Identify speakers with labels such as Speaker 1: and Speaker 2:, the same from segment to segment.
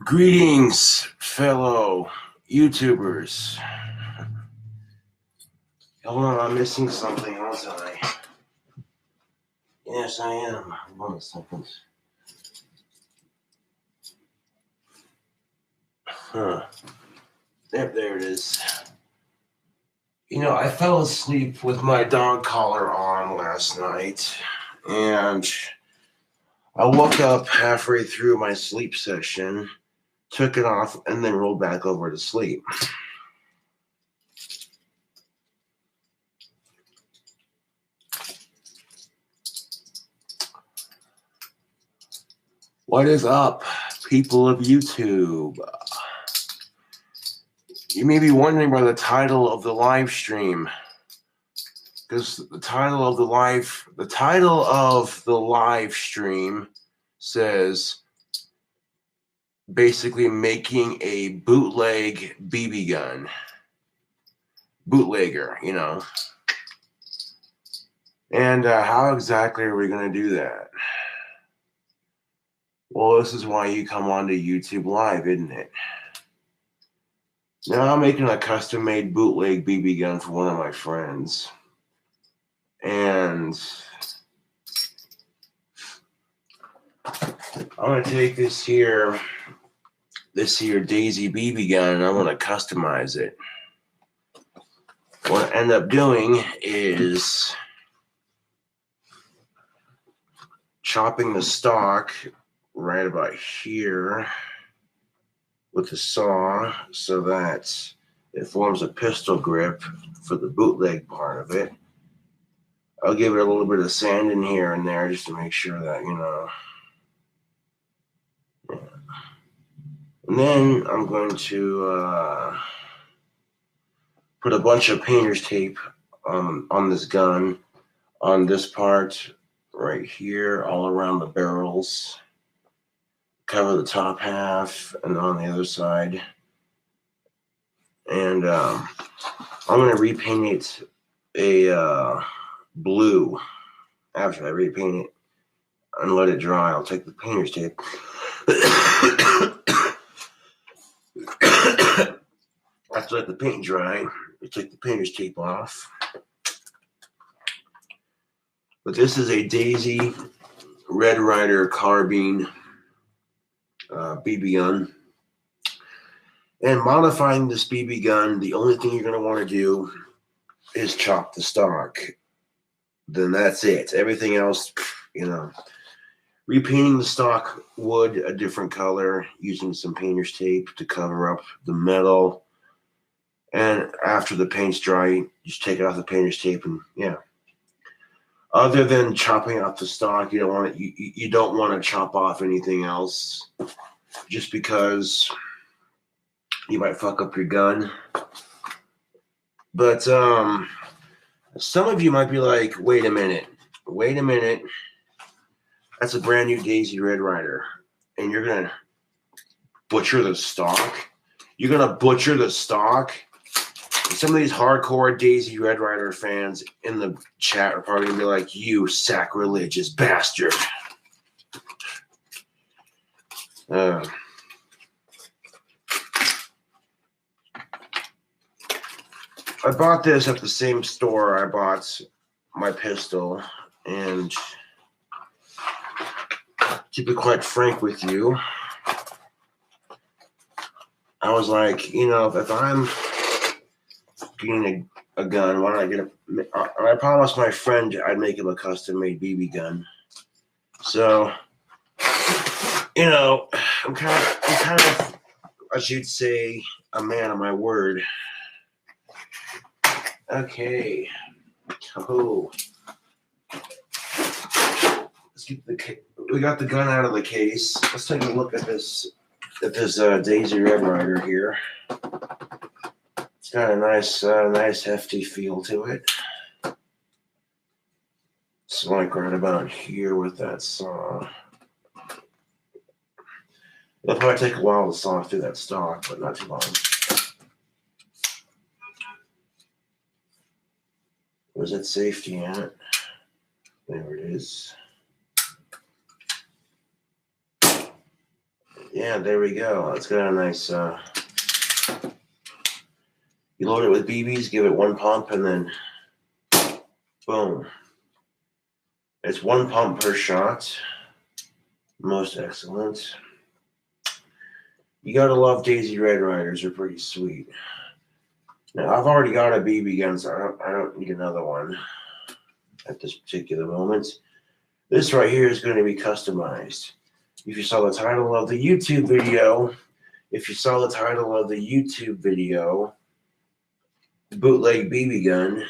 Speaker 1: Greetings, fellow YouTubers. Hold on, I'm missing something, aren't I? Yes, I am. Hold on a second. There it is. You know, I fell asleep with my dog collar on last night, and I woke up halfway through my sleep session, took it off, and then rolled back over to sleep. What is up, people of YouTube? You may be wondering by the title of the live stream, because the title of the live stream says basically making a bootleg BB gun. Bootlegger, you know. And how exactly are we going to do that? Well, this is why you come onto YouTube Live, isn't it? Now, I'm making a custom-made bootleg BB gun for one of my friends. And I'm going to take this here Daisy BB gun, and I'm going to customize it. What I end up doing is chopping the stock right about here with the saw so that it forms a pistol grip for the bootleg part of it. I'll give it a little bit of sand in here and there just to make sure that, you know. Yeah. And then I'm going to put a bunch of painter's tape on this gun, on this part right here, all around the barrels. Cover the top half and on the other side. And I'm going to repaint it a blue after I repaint it and let it dry. I'll take the painter's tape. After I let the paint dry, I take the painter's tape off. But this is a Daisy Red Ryder carbine BB gun. And modifying this BB gun, the only thing you're going to want to do is chop the stock. Then that's it. Everything else, you know. Repainting the stock wood a different color using some painter's tape to cover up the metal. And after the paint's dry, you just take it off the painter's tape and, yeah. Other than chopping off the stock, you don't want to chop off anything else, just because you might fuck up your gun. But some of you might be like, wait a minute. That's a brand new Daisy Red Ryder, and you're gonna butcher the stock? You're gonna butcher the stock? And some of these hardcore Daisy Red Ryder fans in the chat are probably gonna be like, you sacrilegious bastard. I bought this at the same store I bought my pistol, and to be quite frank with you, I was like, you know, if I'm getting a gun, why don't I get I promised my friend I'd make him a custom-made BB gun. So, you know, I'm kind of, as you'd say, a man of my word. Okay. Oh. We got the gun out of the case. Let's take a look at this Daisy Red Ryder here. It's got a nice hefty feel to it. It's like right about here with that saw. It'll probably take a while to saw through that stock, but not too long. Where's that safety at? There it is. Yeah, there we go. It's got a nice, you load it with BBs, give it one pump, and then boom. It's one pump per shot. Most excellent. You gotta love Daisy Red Riders. They're pretty sweet. Now, I've already got a BB gun, so I don't need another one at this particular moment. This right here is going to be customized. If you saw the title of the YouTube video, bootleg BB gun,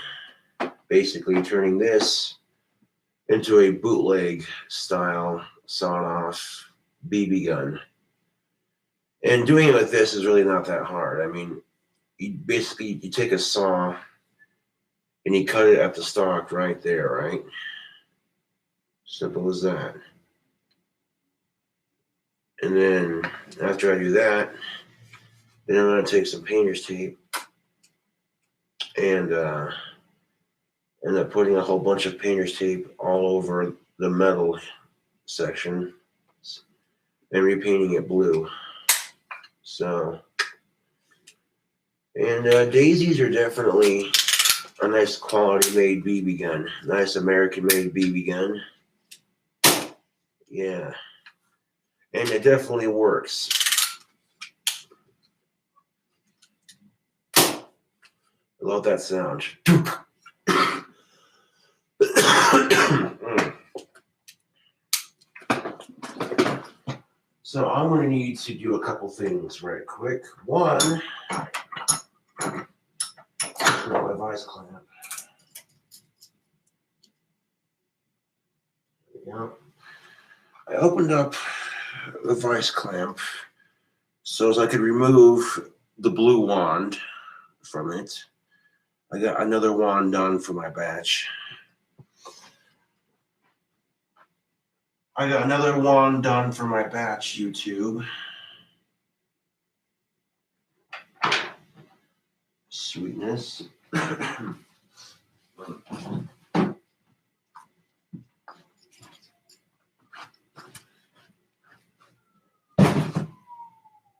Speaker 1: basically turning this into a bootleg style sawed-off BB gun. And doing it with this is really not that hard. I mean, you take a saw and you cut it at the stock right there, right? Simple as that. And then after I do that, then I'm going to take some painter's tape and end up putting a whole bunch of painter's tape all over the metal section and repainting it blue. So, and daisies are definitely a nice quality made BB gun. Nice American made BB gun. Yeah. And it definitely works. I love that sound. So I'm going to need to do a couple things right quick. One, my vice clamp. Yeah. I opened up the vice clamp so as I could remove the blue wand from it. I got another wand done for my batch. YouTube. Sweetness.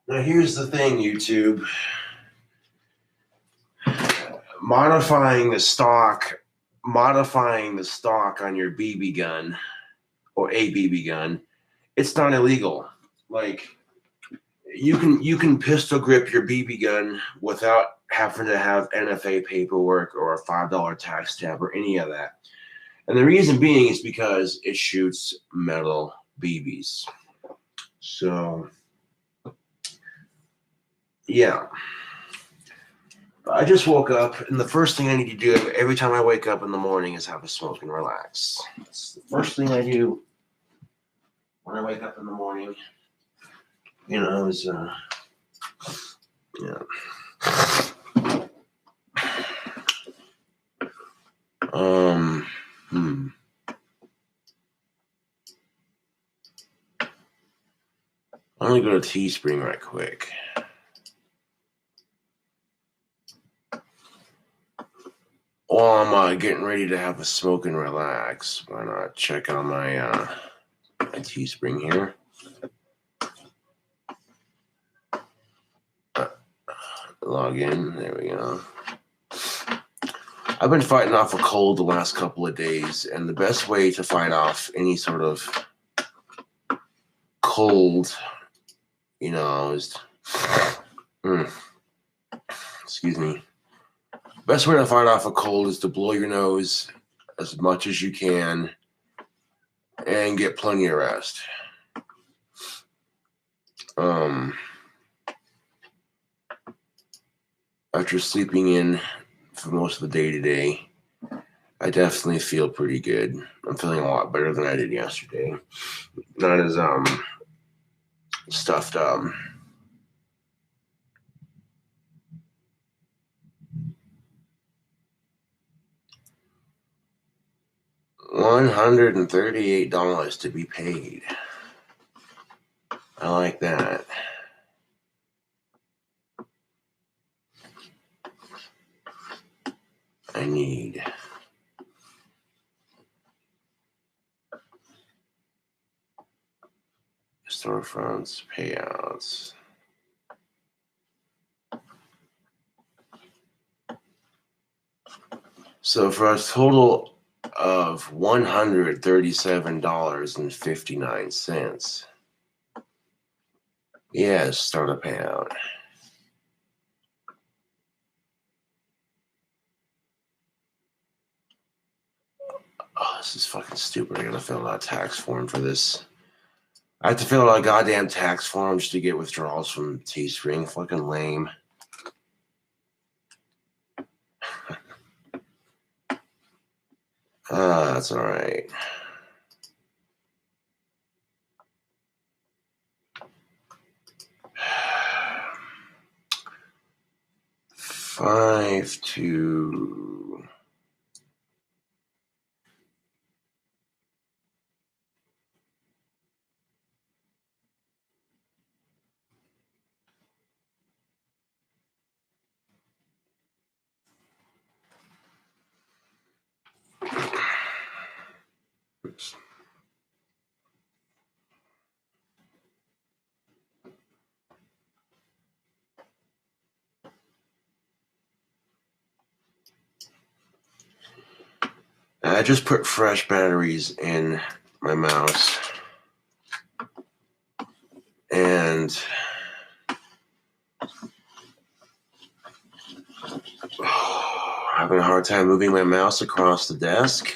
Speaker 1: Now here's the thing, YouTube. Modifying the stock on your BB gun or a BB gun, it's not illegal. Like you can pistol grip your BB gun without having to have NFA paperwork or a $5 tax stamp or any of that. And the reason being is because it shoots metal BBs. So yeah. I just woke up, and the first thing I need to do every time I wake up in the morning is have a smoke and relax. It's the first thing I do when I wake up in the morning. You know, is yeah. I'm gonna go to Teespring right quick. While I'm getting ready to have a smoke and relax, why not check on my Teespring here? Log in. There we go. I've been fighting off a cold the last couple of days, and the best way to fight off any sort of cold, you know, is excuse me. Best way to fight off a cold is to blow your nose as much as you can and get plenty of rest. After sleeping in for most of the day today, I definitely feel pretty good. I'm feeling a lot better than I did yesterday. Not as stuffed up. $138 to be paid. I like that. I need just storefronts, payouts. So for a total of $137.59. Yes, start a payout. Oh, this is fucking stupid. I gotta fill out a tax form for this. I have to fill out a goddamn tax form just to get withdrawals from Teespring. Fucking lame. That's alright. Five to oops. I just put fresh batteries in my mouse, and having a hard time moving my mouse across the desk.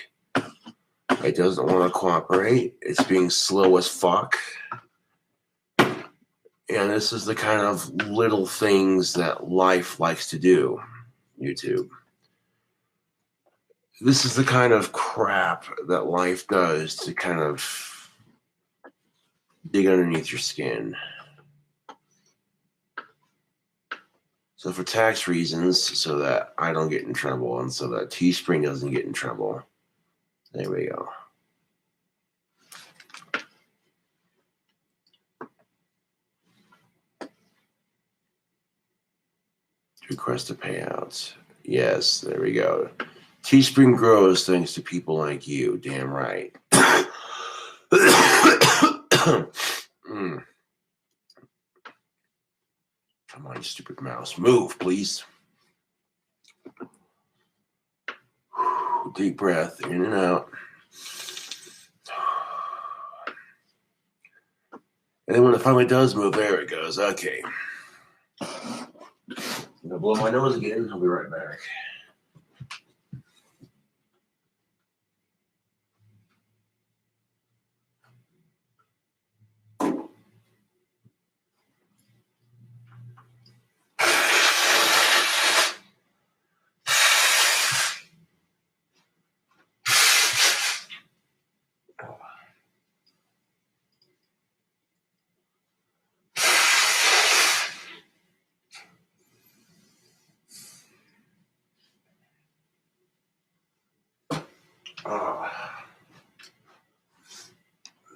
Speaker 1: It doesn't want to cooperate. It's being slow as fuck. And this is the kind of little things that life likes to do, YouTube. This is the kind of crap that life does to kind of dig underneath your skin. So for tax reasons, so that I don't get in trouble and so that Teespring doesn't get in trouble. There we go. Request a payout. Yes, there we go. Teespring grows thanks to people like you. Damn right. Mm. Come on, you stupid mouse. Move, please. Deep breath, in and out. And then when it finally does move, there it goes. Okay. I'm gonna blow my nose again. I'll be right back.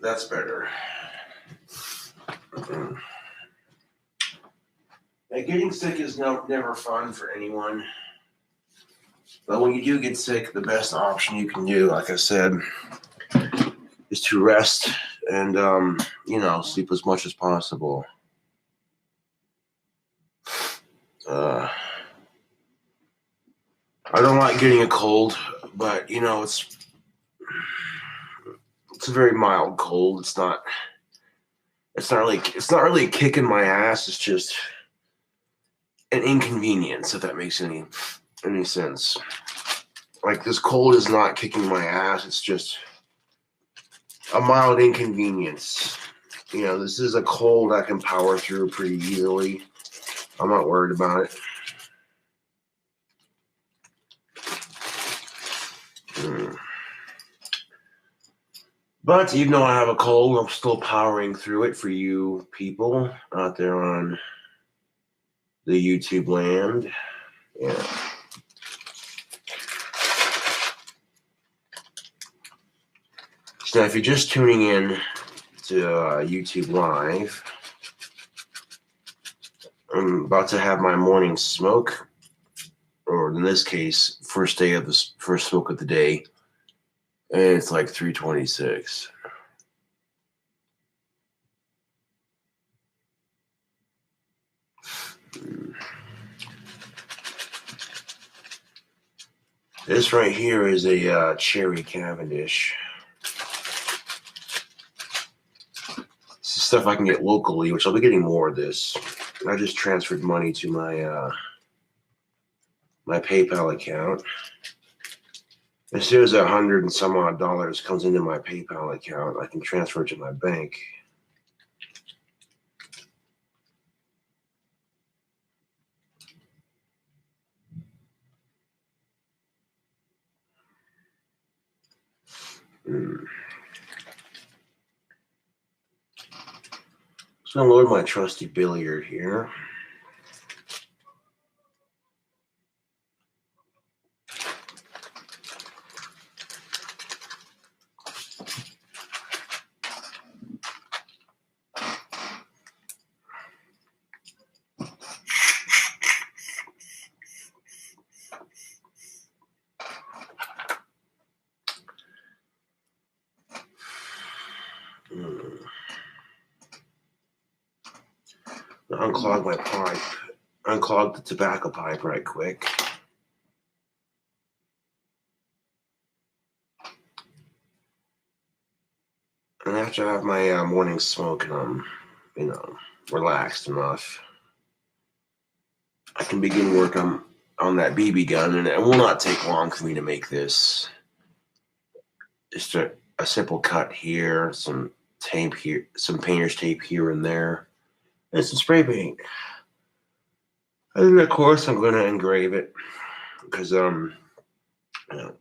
Speaker 1: That's better. Getting sick is never fun for anyone. But when you do get sick, the best option you can do, like I said, is to rest and, sleep as much as possible. I don't like getting a cold, but, it's a very mild cold. It's not really a kick in my ass. It's just an inconvenience, if that makes any sense. Like, this cold is not kicking my ass. It's just a mild inconvenience. This is a cold I can power through pretty easily. I'm not worried about it. But even though I have a cold, I'm still powering through it for you people out there on the YouTube land. Yeah. So now if you're just tuning in to YouTube Live, I'm about to have my morning smoke, or in this case, first smoke of the day, and it's like 3:26. This right here is a cherry Cavendish. This is stuff I can get locally, which I'll be getting more of this. I just transferred money to my my PayPal account. As soon as $100 and some odd comes into my PayPal account, I can transfer it to my bank. So I'm gonna load my trusty billiard here. Unclog my pipe. Unclog the tobacco pipe right quick. And after I have my morning smoke and I'm, you know, relaxed enough, I can begin work on that BB gun, and it will not take long for me to make this. Just a simple cut here, some tape here, some painter's tape here and there, and some spray paint. And then, of course, I'm going to engrave it because, you know,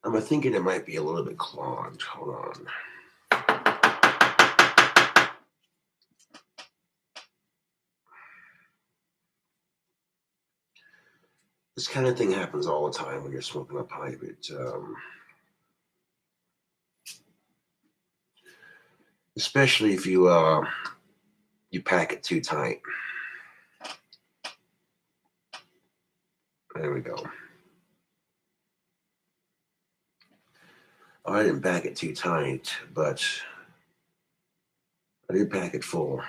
Speaker 1: I'm thinking it might be a little bit clogged. Hold on. This kind of thing happens all the time when you're smoking a pipe. Especially if you pack it too tight. There we go. I didn't pack it too tight, but I did pack it full.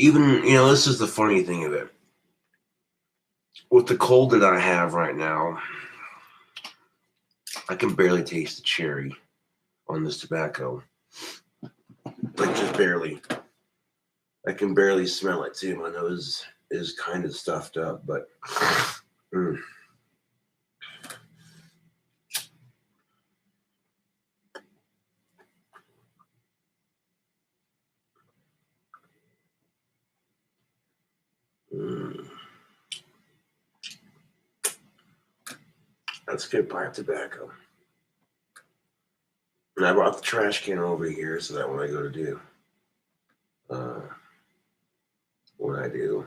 Speaker 1: Even, you know, this is the funny thing of it. With the cold that I have right now, I can barely taste the cherry on this tobacco. Like, just barely. I can barely smell it, too. My nose is kind of stuffed up, but... That's good pipe tobacco. And I brought the trash can over here so that when I go to do what I do,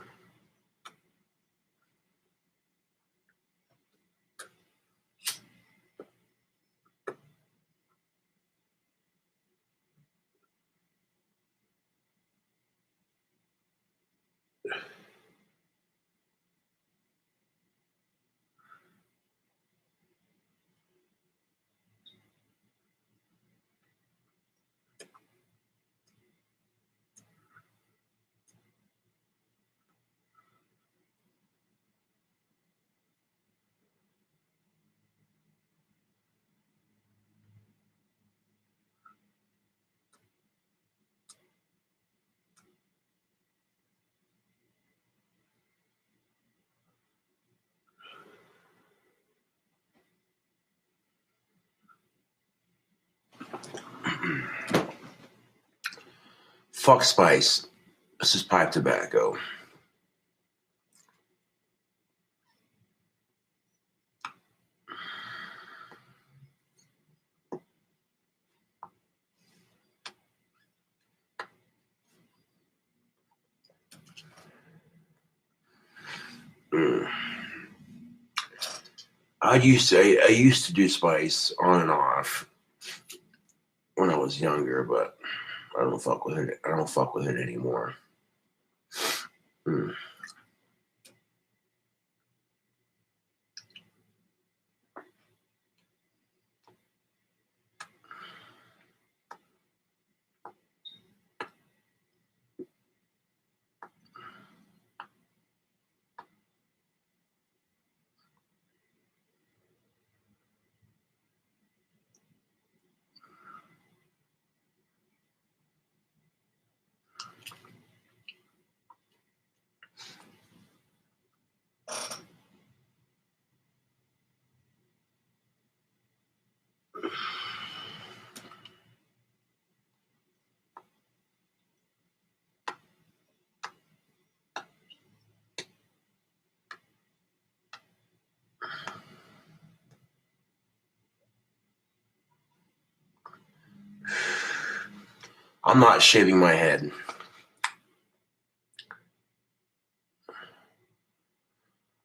Speaker 1: Fuck spice. This is pipe tobacco. I used to do spice on and off when I was younger, but I don't fuck with it. I don't fuck with it anymore. I'm not shaving my head.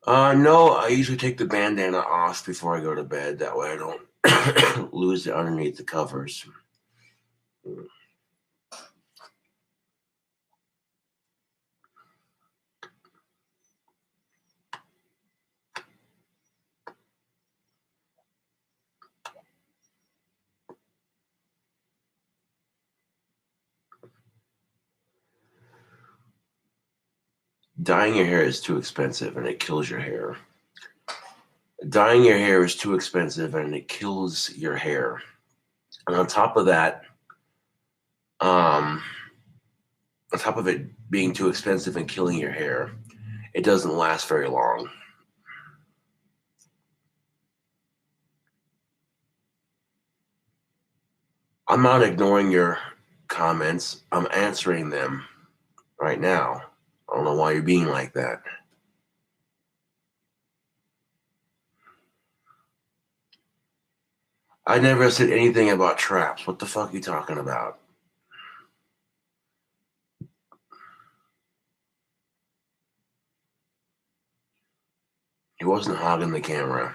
Speaker 1: No, I usually take the bandana off before I go to bed. That way I don't lose it underneath the covers. Dyeing your hair is too expensive and it kills your hair. Dyeing your hair is too expensive and it kills your hair. And on top of that, on top of it being too expensive and killing your hair, it doesn't last very long. I'm not ignoring your comments. I'm answering them right now. I don't know why you're being like that. I never said anything about traps. What the fuck are you talking about? He wasn't hogging the camera.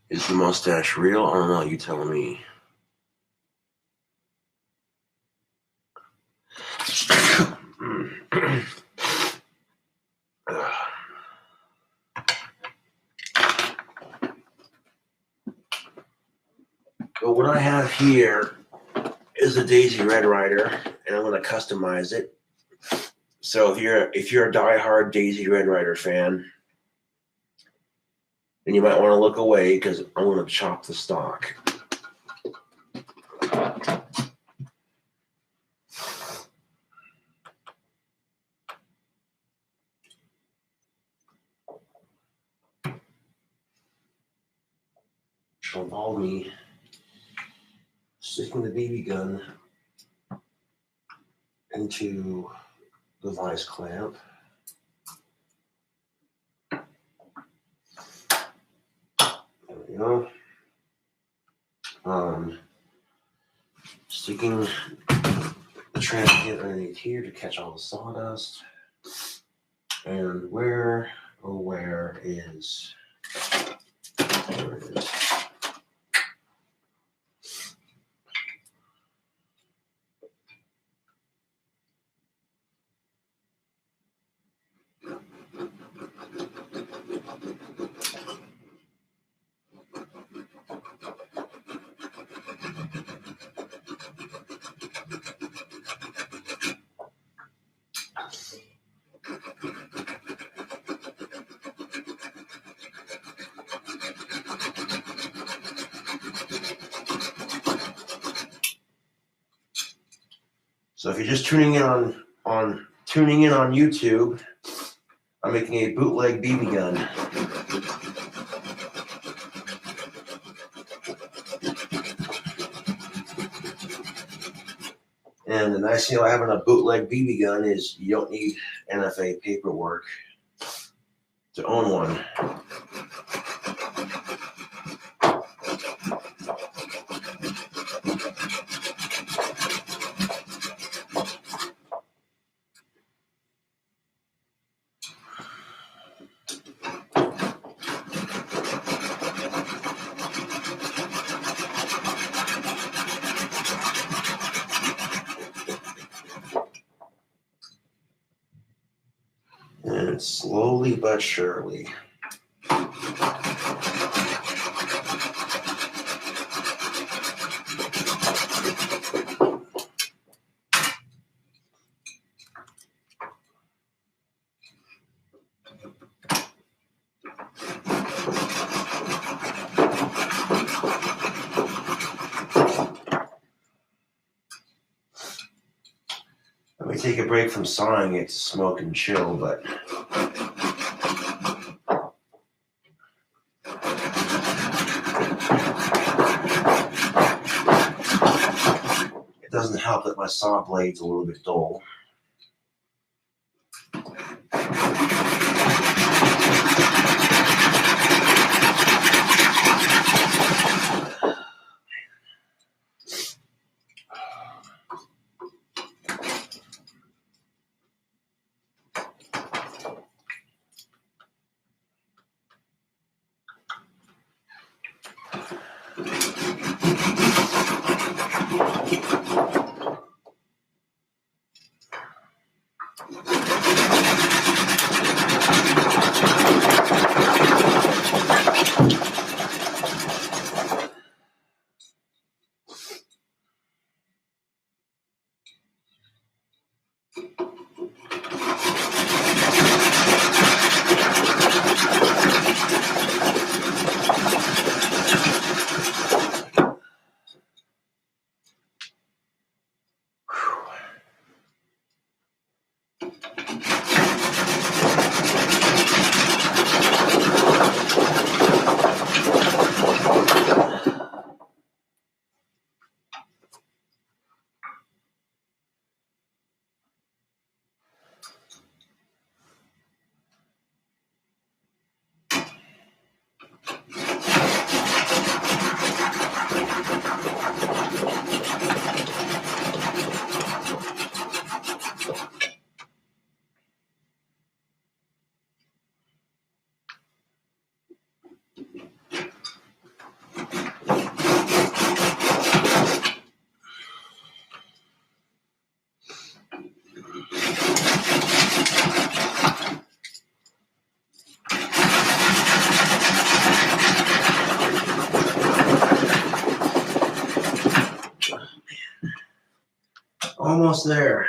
Speaker 1: Is the mustache real? I don't know. You tell me. But what I have here is a Daisy Red Ryder, and I'm going to customize it. So if you're a diehard Daisy Red Ryder fan, then you might want to look away because I'm going to chop the stock. Which will involve me sticking the BB gun into the vice clamp. There we go. Sticking the transient underneath here to catch all the sawdust. And where is, there it is. So if you're just tuning in on YouTube, I'm making a bootleg BB gun. And the nice thing about having a bootleg BB gun is you don't need NFA paperwork to own one. And slowly but surely. Let me take a break from sawing it to smoke and chill, but it doesn't help that my saw blade's a little bit dull. Almost there.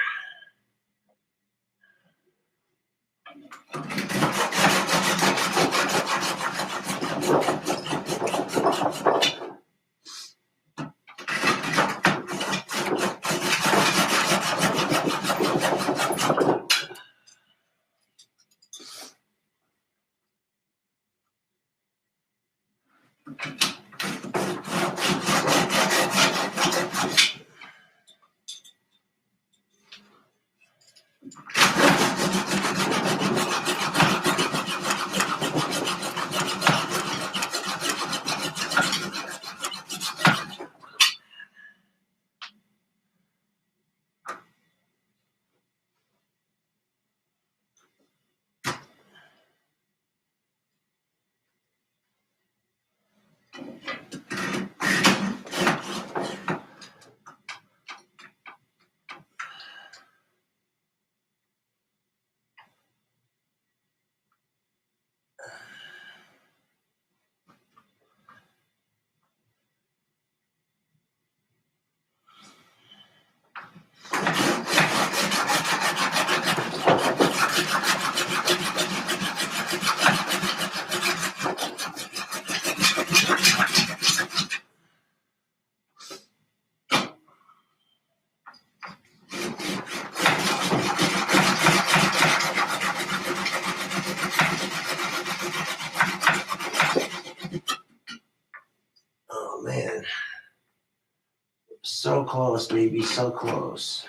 Speaker 1: close, baby, so close.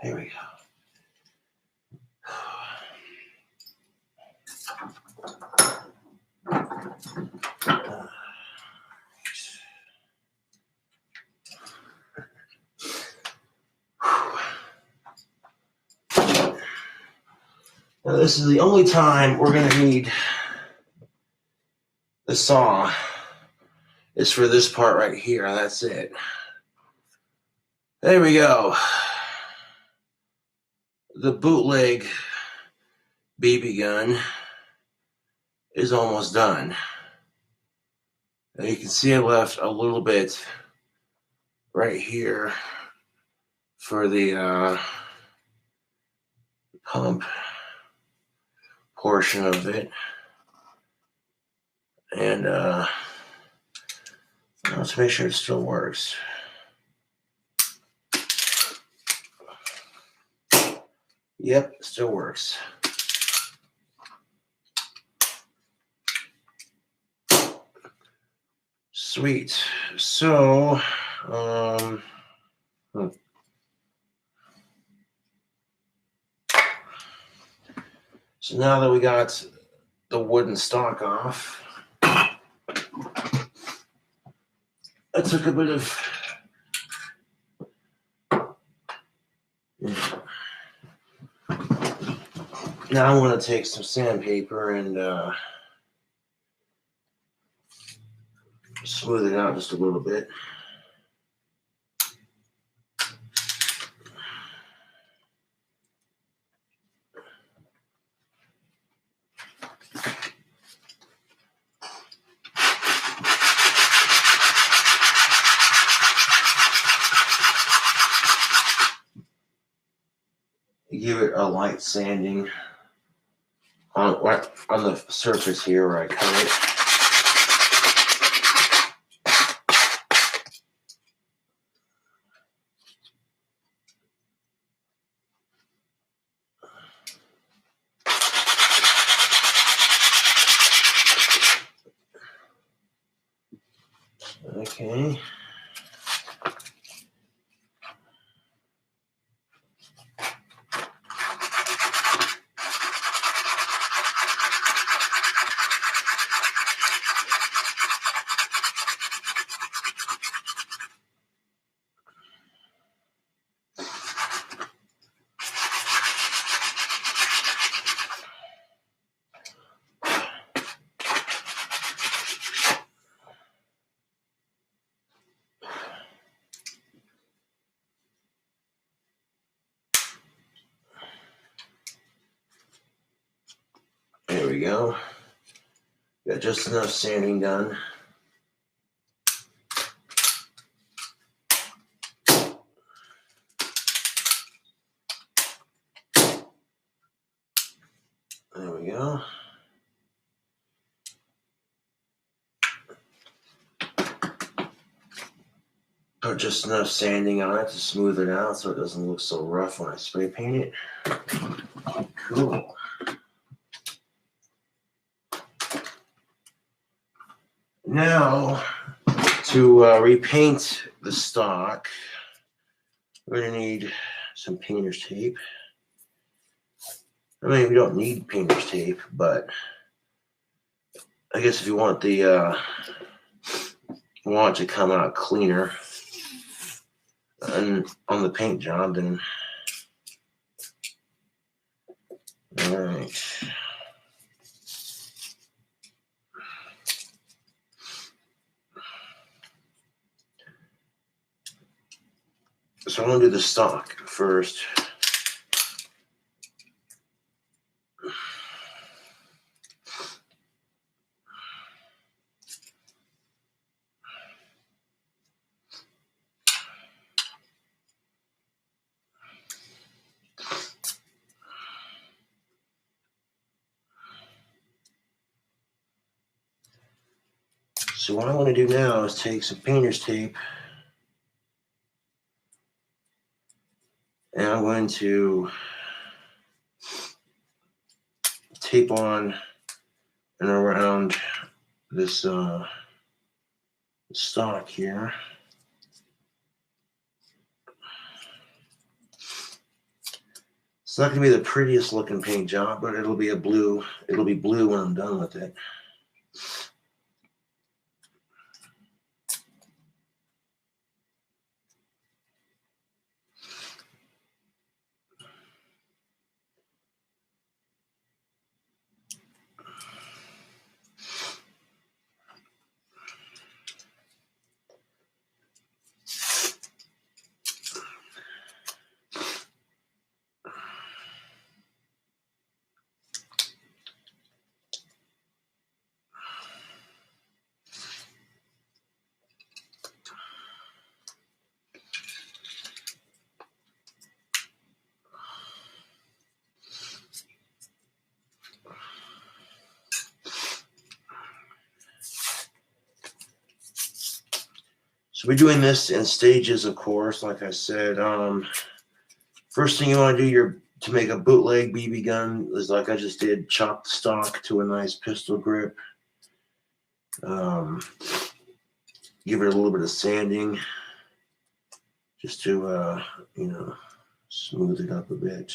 Speaker 1: Here we go. Now this is the only time we're going to need the saw. Is for this part right here. That's it. There we go. The bootleg BB gun is almost done. Now you can see I left a little bit right here for the pump portion of it. And let's make sure it still works. Yep, it still works. Sweet. So, so now that we got the wooden stock off, I took a bit of now I'm going to take some sandpaper and smooth it out just a little bit. Give it a light sanding on the surface here where I cut it. Okay. There we go. Got just enough sanding done. There we go. put just enough sanding on it to smooth it out so it doesn't look so rough when I spray paint it. Cool. Now, to repaint the stock, we're going to need some painter's tape. I mean, we don't need painter's tape, but I guess if you want the want it to come out cleaner and on the paint job, then all right. So I'm going to do the stock first. So what I want to do now is take some painter's tape and I'm going to tape on and around this stock here. It's not going to be the prettiest looking paint job, but it'll be blue when I'm done with it. So we're doing this in stages, of course, like I said. First thing you want to do to make a bootleg BB gun is like I just did, chop the stock to a nice pistol grip. Give it a little bit of sanding just to, smooth it up a bit.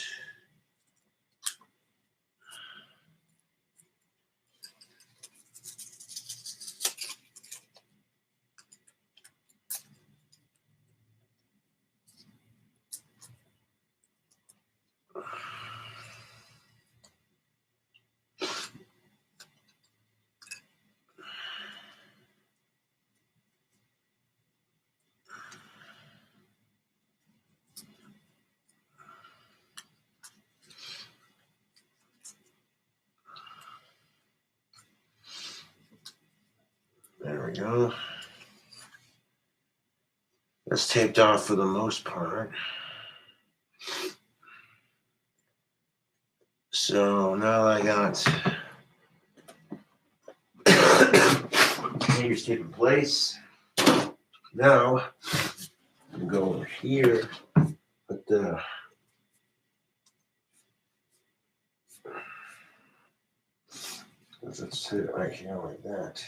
Speaker 1: There we go. That's taped off for the most part. So now that I got painter's tape in place, now I'm going to go over here, put the let's sit it right here like that.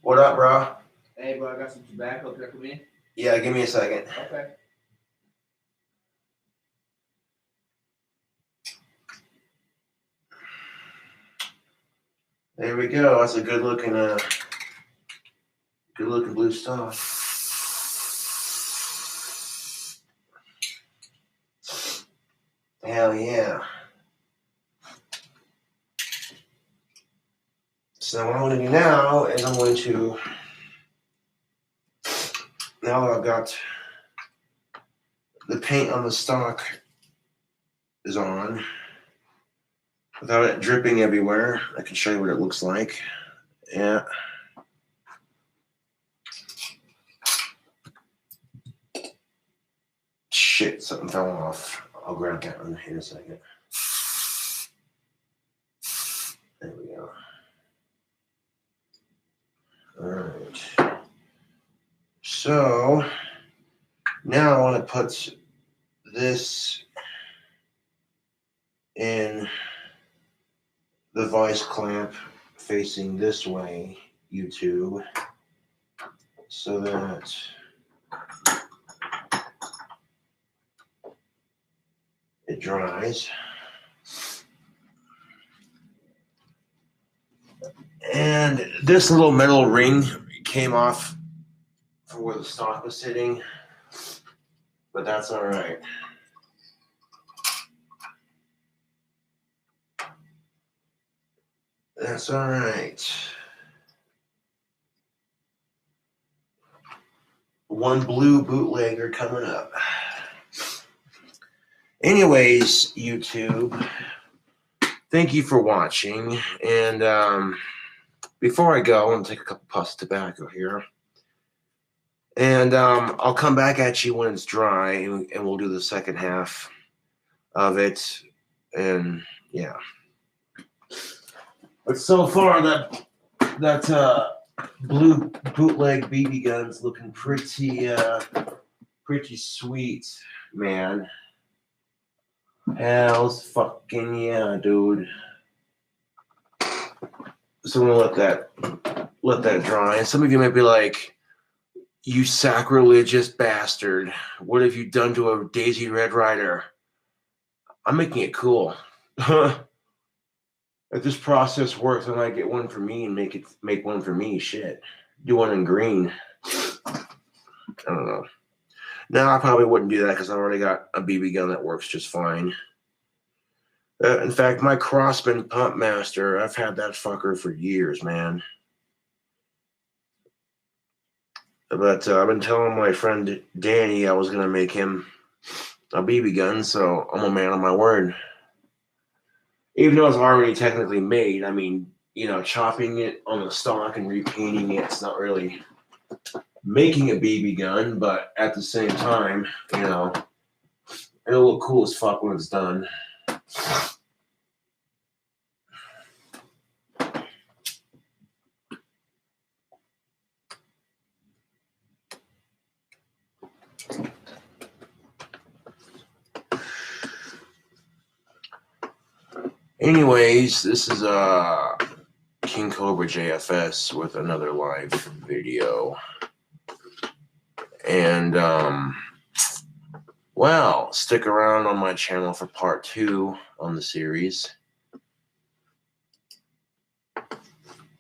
Speaker 1: What up, bro?
Speaker 2: Hey, bro, I got some tobacco. Can I come in?
Speaker 1: Yeah, give me a second.
Speaker 2: Okay.
Speaker 1: There we go. That's a good looking blue stock. Hell yeah. So what I'm going to do now is I'm going to, now that I've got the paint on the stock is on, without it dripping everywhere, I can show you what it looks like. Yeah. Shit, something fell off. I'll grab that one in a second. There we go. Alright. So, now I want to put this in the vice clamp facing this way, YouTube, so that it dries. And this little metal ring came off from where the stock was sitting, but that's all right. That's all right. One blue bootlegger coming up. Anyways, YouTube, thank you for watching. And before I go, I'm going to take a couple puffs of tobacco here. And I'll come back at you when it's dry, and we'll do the second half of it. And yeah. But so far, that blue bootleg BB gun's looking pretty sweet, man. Hell's fucking yeah, dude. So I'm gonna let that dry. And some of you might be like, "You sacrilegious bastard! What have you done to a Daisy Red Ryder?" I'm making it cool. If this process works, I might get one for me and make one for me. Shit, do one in green. I don't know. No, I probably wouldn't do that because I already got a BB gun that works just fine. In fact, my Crossman Pump Master, I've had that fucker for years, man. But I've been telling my friend Danny I was going to make him a BB gun, so I'm a man of my word. Even though it's already technically made, I mean, you know, chopping it on the stock and repainting it, it's not really making a BB gun, but at the same time, you know, it'll look cool as fuck when it's done. Anyways, this is King Cobra JFS with another live video. And well, stick around on my channel for part 2 on the series.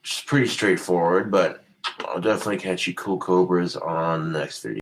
Speaker 1: It's pretty straightforward, but I'll definitely catch you cool cobras on the next video.